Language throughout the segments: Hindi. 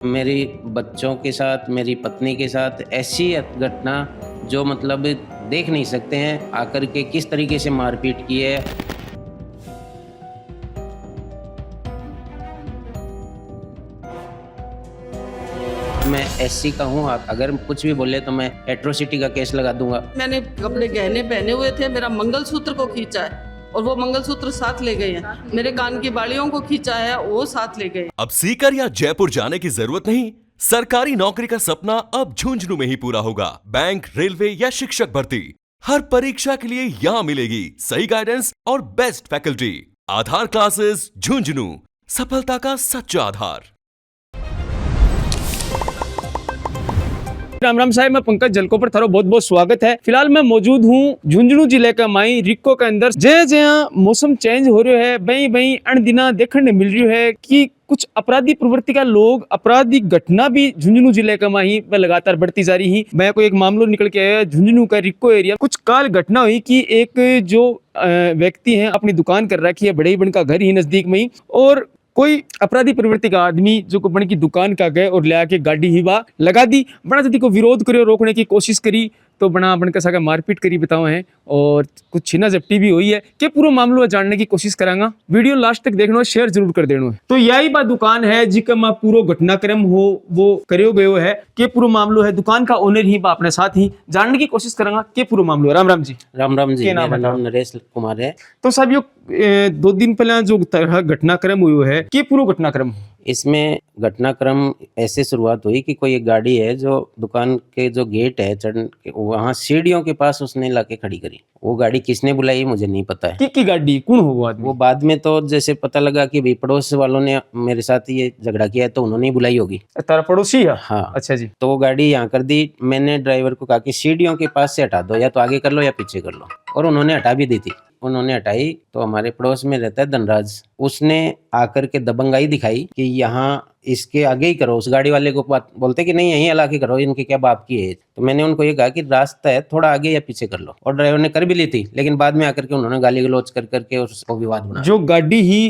मेरी बच्चों के साथ, मेरी पत्नी के साथ ऐसी घटना जो मतलब देख नहीं सकते हैं, आकर के किस तरीके से मारपीट की है। मैं एससी का हूँ, आप अगर कुछ भी बोले तो मैं एट्रोसिटी का केस लगा दूंगा। मैंने कपड़े गहने पहने हुए थे, मेरा मंगलसूत्र को खींचा है और वो मंगलसूत्र साथ ले गए हैं। मेरे कान की बालियों को खींचा है, वो साथ ले गए। अब सीकर या जयपुर जाने की जरूरत नहीं। सरकारी नौकरी का सपना अब झुंझुनू में ही पूरा होगा। बैंक, रेलवे या शिक्षक भर्ती, हर परीक्षा के लिए यहाँ मिलेगी सही गाइडेंस और बेस्ट फैकल्टी। आधार क्लासेस झुंझुनू, सफलता का सच्चा आधार। राम राम साहब, मैं पंकज जलकोपर थारो बहुत बहुत स्वागत है। फिलहाल मैं मौजूद हूँ झुंझुनू जिले का माई रिक्को के अंदर। जय जया मौसम चेंज हो रहा है, बई बई अण दिना देखने मिल रही है कि कुछ अपराधी प्रवृत्ति का लोग आपराधिक घटना भी झुंझुनू जिले का माही में लगातार बढ़ती जा रही है। मैं कोई एक मामलो निकल के आया झुंझुनू का रिक्को एरिया। कुछ काल घटना हुई कि एक जो व्यक्ति है अपनी दुकान कर रखी है, बड़े बन का घर ही नजदीक में ही, और कोई अपराधी प्रवृत्ति का आदमी जो बन की दुकान का गए और ले आके गाड़ी ही वह लगा दी। बड़ा जल्दी को विरोध करे, रोकने की कोशिश करी तो बना बनकर सागा मारपीट करी बताओ है, और कुछ छीना झपटी भी हुई है। के पूरा मामलो जानने की कोशिश करांगा। वीडियो लास्ट तक देखना, शेयर जरूर कर देना। तो यही बात दुकान है जिका में पूरा घटनाक्रम हो वो करो गयो है। के पूरा मामलो है, दुकान का ओनर ही अपने साथ ही जानने की कोशिश करांगा के पूरा मामलो। राम राम जी। राम राम जी, नाम मेरा नाम नरेश कुमार है। तो साहब यो 2 दिन पहले जो तरह घटनाक्रम हुआ है, के पूरा घटनाक्रम? इसमें घटनाक्रम ऐसे शुरुआत हुई कि कोई एक गाड़ी है जो दुकान के जो गेट है चढ़ वहाँ सीढ़ियों के पास उसने लाके खड़ी करी। वो गाड़ी किसने बुलाई मुझे नहीं पता है। की गाड़ी कौन हो वो आदमी? वो बाद में तो जैसे पता लगा कि भाई पड़ोस वालों ने मेरे साथ ये झगड़ा किया है तो उन्होंने ही बुलाई होगी। तारा पड़ोसी है? हाँ। अच्छा जी। तो वो गाड़ी यहाँ कर दी। मैंने ड्राइवर को कहा कि सीढ़ियों के पास से हटा दो, या तो आगे कर लो या पीछे कर लो, और उन्होंने हटा भी दी थी। उन्होंने हटाई तो हमारे पड़ोस में रहता है धनराज, उसने आकर के दबंगाई दिखाई कि यहाँ इसके आगे ही करो। उस गाड़ी वाले को बात बोलते कि नहीं यहीं अला के करो, इनके क्या बाप की है। तो मैंने उनको ये कहा कि रास्ता है, थोड़ा आगे या पीछे कर लो, और ड्राइवर ने कर भी ली थी। लेकिन बाद में आकर के उन्होंने गाली गलौज कर करके उसको विवाद बना। जो गाड़ी ही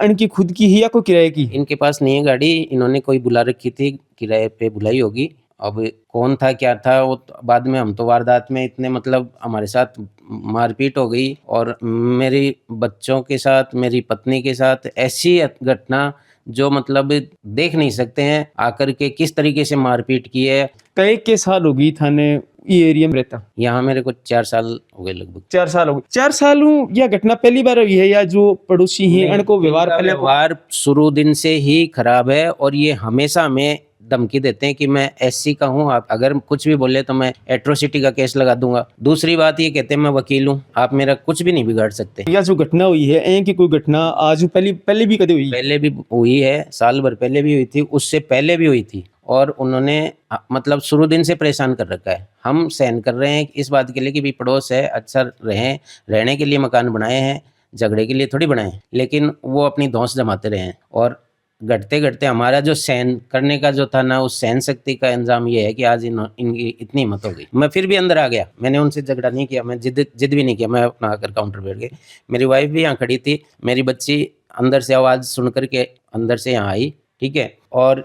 इनकी खुद की ही या कोई किराए की? इनके पास नहीं है गाड़ी, इन्होंने कोई बुला रखी थी, किराए पे बुलाई होगी। अब कौन था क्या था वो बाद में, हम तो वारदात में इतने मतलब हमारे साथ मारपीट हो गई, और मेरी बच्चों के साथ, मेरी पत्नी के साथ ऐसी घटना जो मतलब देख नहीं सकते हैं, आकर के किस तरीके से मारपीट की है। कई के साल होगी थाने ये एरिया में रहता? यहाँ मेरे को 4 साल हो गए, लगभग 4 साल हो गए। 4 साल यह घटना पहली बार हुई है, या जो पड़ोसी ही इनको व्यवहार शुरू दिन से ही खराब है, और ये हमेशा हमें धमकी देते हैं कि मैं एससी का हूँ, आप अगर कुछ भी बोले तो मैं एट्रोसिटी का केस लगा दूंगा। दूसरी बात ये कहते हैं मैं वकील हूँ, आप मेरा कुछ भी नहीं बिगाड़ सकते। या जो घटना हुई है कि कोई घटना आज पहले भी कभी हुई? पहले भी हुई है, साल भर पहले भी हुई थी, उससे पहले भी हुई थी, और उन्होंने मतलब शुरू दिन से परेशान कर रखा है। हम सहन कर रहे हैं इस बात के लिए कि भी पड़ोस है, अच्छा रहने के लिए मकान बनाए हैं, झगड़े के लिए थोड़ी बनाए हैं। लेकिन वो अपनी धौंस जमाते रहे हैं, और घटते घटते हमारा जो सहन करने का जो था ना, उस सहन शक्ति का अंजाम ये है कि आज इनकी इतनी हिम्मत हो गई। मैं फिर भी अंदर आ गया, मैंने उनसे झगड़ा नहीं किया, मैं जिद भी नहीं किया, मैं अपना आकर काउंटर बैठ गई। मेरी वाइफ भी यहाँ खड़ी थी, मेरी बच्ची अंदर से आवाज़ सुन करके अंदर से यहाँ आई, ठीक है। और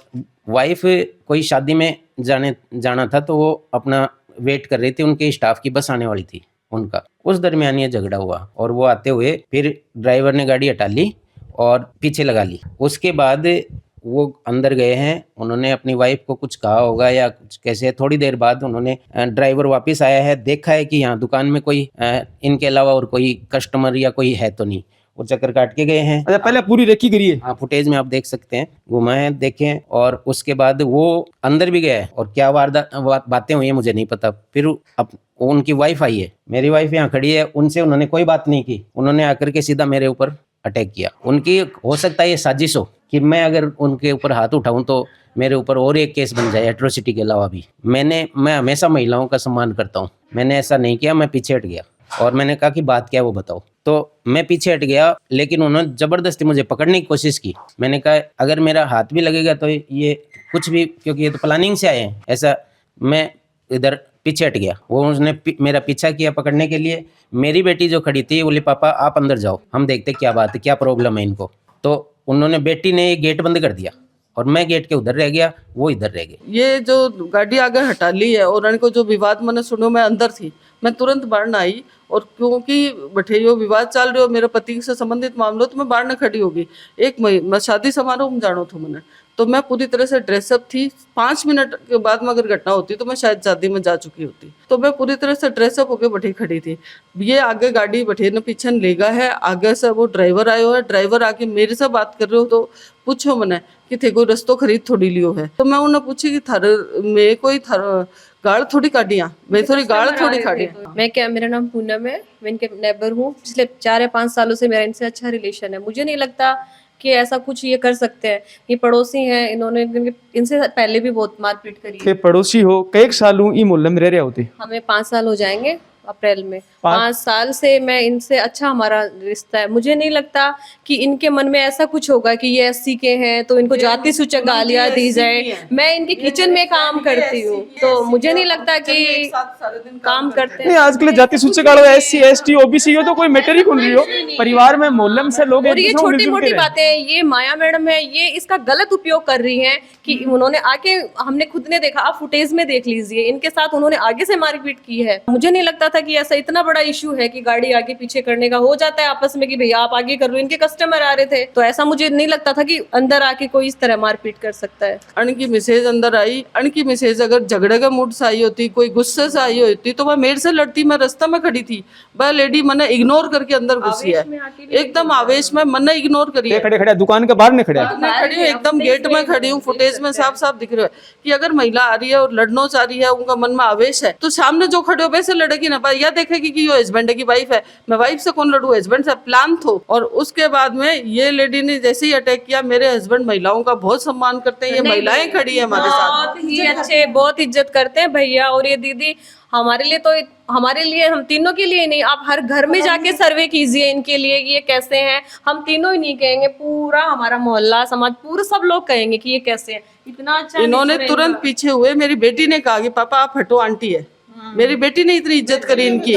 वाइफ कोई शादी में जाना था तो वो अपना वेट कर रही थी, उनके स्टाफ की बस आने वाली थी उनका। उस दरमियान ये झगड़ा हुआ, और वो आते हुए फिर ड्राइवर ने गाड़ी हटा ली और पीछे लगा ली। उसके बाद वो अंदर गए हैं, उन्होंने अपनी वाइफ को कुछ कहा होगा या कुछ कैसे। थोड़ी देर बाद उन्होंने ड्राइवर वापस आया है, देखा है कि यहाँ दुकान में कोई इनके अलावा और कोई कस्टमर या कोई है तो नहीं, वो चक्कर काट के गए हैं। अच्छा, पहले पूरी रेकी करी है? हाँ, फुटेज में आप देख सकते हैं, घुमाए हैं, देखें। और उसके बाद वो अंदर भी गया है, और क्या बातें हुई है मुझे नहीं पता। फिर अब उनकी वाइफ आई है, मेरी वाइफ यहाँ खड़ी है, उनसे उन्होंने कोई बात नहीं की, उन्होंने आकर के सीधा मेरे ऊपर अटैक किया। उनकी हो सकता है ये साजिश हो कि मैं अगर उनके ऊपर हाथ उठाऊं तो मेरे ऊपर और एक केस बन जाए एट्रोसिटी के अलावा भी। मैं हमेशा महिलाओं का सम्मान करता हूं, मैंने ऐसा नहीं किया। मैं पीछे हट गया और मैंने कहा कि बात क्या है वो बताओ। तो मैं पीछे हट गया, लेकिन उन्होंने जबरदस्ती मुझे पकड़ने की कोशिश की। मैंने कहा अगर मेरा हाथ भी लगेगा तो ये कुछ भी, क्योंकि ये तो प्लानिंग से आए हैं ऐसा। मैं इधर पीछे हट गया, वो उसने मेरा पीछा किया पकड़ने के लिए। मेरी बेटी जो खड़ी थी बोली पापा आप अंदर जाओ, हम देखते क्या बात है, क्या प्रॉब्लम है इनको। तो उन्होंने, बेटी ने गेट बंद कर दिया और मैं गेट के उधर रह गया, वो इधर रह गए। ये जो गाड़ी आगे हटा ली है और इनको जो विवाद मैंने सुनो, मैं अंदर थी, मैं तुरंत बाहर न आई। और क्योंकि बैठे यो विवाद चल रहे हो, मेरे पति से संबंधित मामलो, तो मैं बाहर न खड़ी होगी। मैं शादी समारोह में जानो थो मैंने, तो मैं पूरी तरह से ड्रेसअप थी। 5 मिनट के बाद में अगर घटना होती तो मैं शायद शादी में जा चुकी होती। तो मैं पूरी तरह से ड्रेसअप होकर बैठी खड़ी थी। ये आगे गाड़ी बैठे न पीछे ले गया है, आगे से वो ड्राइवर आयो है। ड्राइवर आके मेरे से बात कर रहे हो तो पूछो मैंने कि थे कोई रस्तो खरीद थोड़ी लियो है। तो मैं उन्हें पूछी कि थार में कोई थार गाड़ थोड़ी काटियाँ, मैं थोड़ी गाड़ थोड़ी काटी। मैं क्या, मेरा नाम पूनम है, मैं इनके नेबर हूँ। पिछले 4 या 5 सालों से मेरा इनसे अच्छा रिलेशन है। मुझे नहीं लगता कि ऐसा कुछ ये कर सकते हैं। ये पड़ोसी हैं, इन्होंने इनसे पहले भी बहुत मारपीट करी है। के पड़ोसी हो, कई साल ई मोहल्ले में रह रहे होते? हमें 5 साल हो जाएंगे अप्रैल में। 5 साल से मैं इनसे अच्छा हमारा रिश्ता है। मुझे नहीं लगता कि इनके मन में ऐसा कुछ होगा कि ये एससी के हैं तो इनको जाति सूचक गालियां दी जाए। मैं इनके किचन में काम करती हूँ, तो मुझे नहीं लगता कि काम करते नहीं, हैं। आजकल जाति सूचक गालो, SC ST OBC हो तो कोई मैटर ही कौन रही हो। परिवार में मोहल्ले में से लोग और ये छोटी मोटी बातें, ये माया मैडम है, ये इसका गलत उपयोग कर रही हैं कि उन्होंने आके, हमने खुद ने देखा, आप फुटेज में देख लीजिए, इनके साथ उन्होंने आगे से मारपीट की है। मुझे नहीं लगता था कि ऐसा इतना बड़ा इशू है कि गाड़ी आगे पीछे करने का हो जाता है आपस में कि भैया आप आगे कर लो। इनके कस्टमर आ रहे थे, तो ऐसा मुझे नहीं लगता था कि अंदर आके कोई इस तरह मारपीट कर सकता है। अणकी मिसेज अंदर आई, अणकी मिसेज अगर झगड़े का मूड से आई होती, कोई गुस्से से आई होती तो वह मेरे से लड़ती। मैं रास्ता में खड़ी थी, वह लेडी मैंने इग्नोर करके अंदर घुसी है, एकदम आवेश में मैंने इग्नोर करी है। खड़े खड़े दुकान के बाहर नहीं खड़े, मैं खड़ी हूँ, एकदम गेट में खड़ी हूँ। फुटेज में साफ साफ दिख रहा है कि अगर महिला आ रही है और लड़ना चाह रही है, उनका मन में आवेश है, तो सामने जो खड़े हो वैसे लड़ेगी ना। यह देखेगी कि ये हस्बैंड है कि वाइफ है, मैं वाइफ से कौन लड़ू, हस्बैंड से प्लान थो। और उसके बाद में ये लेडी ने जैसे ही अटैक किया, मेरे हस्बैंड महिलाओं का बहुत सम्मान करते हैं, ये महिलाएं खड़ी है हमारे साथ, बहुत ही अच्छे, बहुत इज्जत करते हैं भैया। और ये दीदी हमारे लिए, तो हमारे लिए, हम तीनों के लिए नहीं, आप हर घर में जाके सर्वे कीजिए इनके लिए ये कैसे हैं। हम तीनों ही नहीं कहेंगे, पूरा हमारा मोहल्ला समाज पूरे सब लोग कहेंगे कि ये कैसे हैं। इतना अच्छा इन्होंने तुरंत पीछे हुए। मेरी बेटी ने कहा कि पापा आप हटो, आंटी है। मेरी बेटी ने इतनी इज्जत करी इनकी,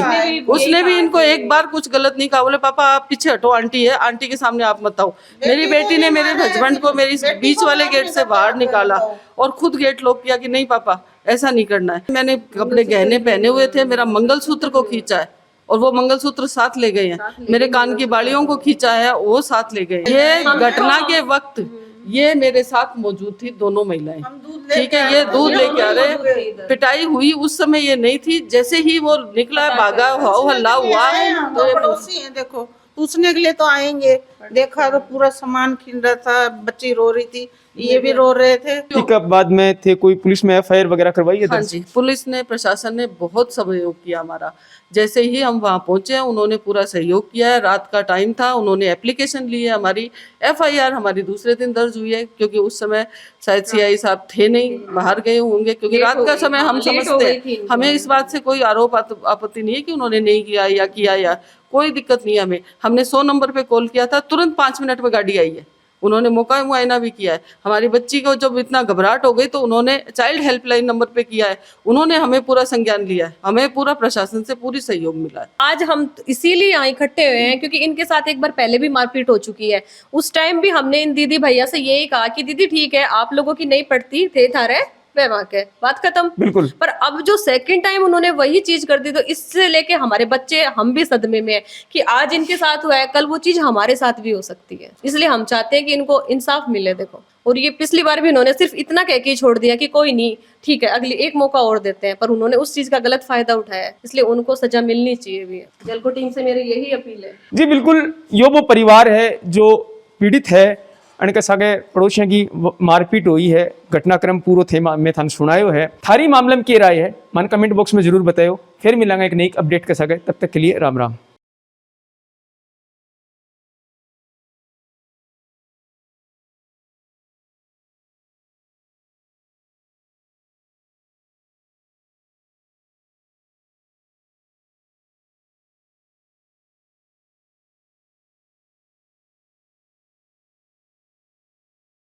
उसने भी इनको एक बार कुछ गलत नहीं कहा। बोले पापा आप पीछे हटो, आंटी है, आंटी के सामने आप मत आओ। मेरी बेटी ने मेरे हस्बैंड को मेरी बीच वाले गेट से बाहर निकाला और खुद गेट लॉक किया कि नहीं पापा ऐसा नहीं करना है। मैंने कपड़े गहने पहने हुए थे, मेरा मंगलसूत्र को खींचा है और वो मंगलसूत्र साथ ले गए हैं। मेरे कान की बालियों को खींचा है, वो साथ ले गए। ये घटना के वक्त ये मेरे साथ मौजूद थी, दोनों महिलाएं, ठीक है। ये दूध लेके आ रहे, पिटाई हुई उस समय ये नहीं थी। जैसे ही वो निकला, भागा, हो हल्ला हुआ, तो ये पड़ोसी हैं, देखो पूछने के लिए तो आएंगे। देखा तो पूरा सामान खिल रहा था, बच्ची रो रही थी, ये भी रो रहे थे। ठीक है, बाद में थे कोई पुलिस में FIR वगैरह करवाई है? हाँ जी, पुलिस ने, प्रशासन ने बहुत सहयोग किया हमारा। जैसे ही हम वहाँ पहुंचे, उन्होंने पूरा सहयोग किया है। रात का टाइम था, उन्होंने एप्लीकेशन ली है। हमारी FIR हमारी दूसरे दिन दर्ज हुई है, क्योंकि उस समय शायद CI साहब थे नहीं, बाहर गए होंगे, क्योंकि रात का समय हम समझते हैं। हमें इस बात से कोई आरोप आपत्ति नहीं है कि उन्होंने नहीं किया या किया, या कोई दिक्कत नहीं है हमें। हमने 100 नंबर पे कॉल किया था, तुरंत 5 मिनट में गाड़ी आई है। उन्होंने मौका मुआयना भी किया है। हमारी बच्ची को जब इतना घबराहट हो गई तो उन्होंने चाइल्ड हेल्पलाइन नंबर पे किया है। उन्होंने हमें पूरा संज्ञान लिया है, हमें पूरा प्रशासन से पूरी सहयोग मिला है। आज हम इसीलिए यहाँ इकट्ठे हुए हैं क्योंकि इनके साथ एक बार पहले भी मारपीट हो चुकी है। उस टाइम भी हमने इन दीदी भैया से यही कहा कि दीदी ठीक है, आप लोगों की नहीं पड़ती, थे थारे वे वहाँ के, बात खत्म। बिल्कुल। पर अब जो सेकंड टाइम उन्होंने वही चीज कर दी, तो इससे लेके हमारे बच्चे, हम भी सदमे में है कि आज इनके साथ हुआ है, कल वो चीज हमारे साथ भी हो सकती है। इसलिए हम चाहते हैं कि इनको इंसाफ मिले। देखो, और ये पिछली बार भी उन्होंने सिर्फ इतना कह के छोड़ दिया कि कोई नहीं, ठीक है अगली एक मौका और देते हैं, पर उन्होंने उस चीज का गलत फायदा उठाया है, इसलिए उनको सजा मिलनी चाहिए भी। जलको टीम से मेरी यही अपील है। जी बिल्कुल, यो वो परिवार है जो पीड़ित है। अणके सागे पड़ोसियों की मारपीट हुई है, घटनाक्रम पूरा थे में थाने सुनायो है। थारी मामले में की राय है मन कमेंट बॉक्स में जरूर बताओ। फिर मिलेंगे एक नई अपडेट के सागे, तब तक के लिए राम राम।